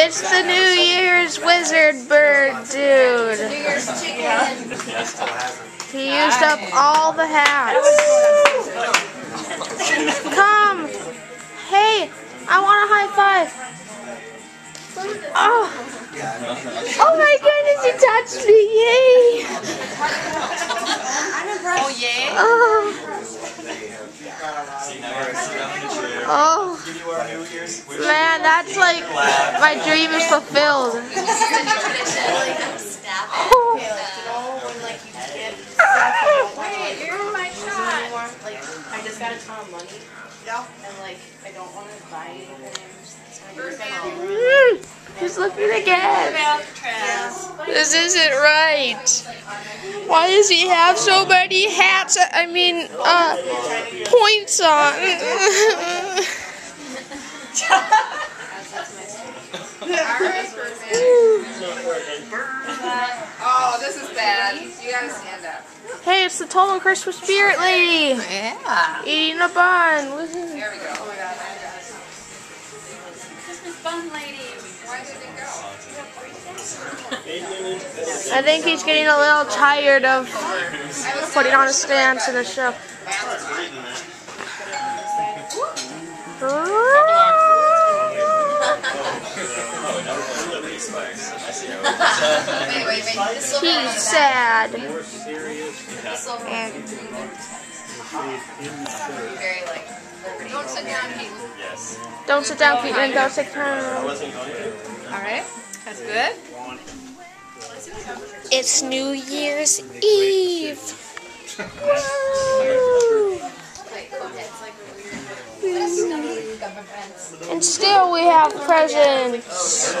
It's the New Year's wizard bird, dude. New Year's chicken. He used up all the hats. Come. Hey, I want a high five. Oh. Oh my goodness, he touched me. Yay. Oh, yay. Oh. Oh. Man, that's like my dream is fulfilled. This is the new tradition. Like, stab it. Okay, like, you know, when, like, you get wait, you're in my shot. Like, I just got a ton of money. And, like, I don't want to buy anything. He's looking again. This isn't right. Why does he have so many hats? I mean, points on. Oh, this is bad. You gotta stand up. Hey, it's the Tolman Christmas Spirit Lady. Yeah. Eating a bun. There we go. Oh my god. Christmas bun lady. Why did it go? I think he's getting a little tired of putting on a stance in a show. Wait. He's sad. Very like. Don't sit down, Keaton. Don't sit down, Keaton. Don't sit down. Alright. That's good. It's New Year's Eve. Woo! And still we have presents.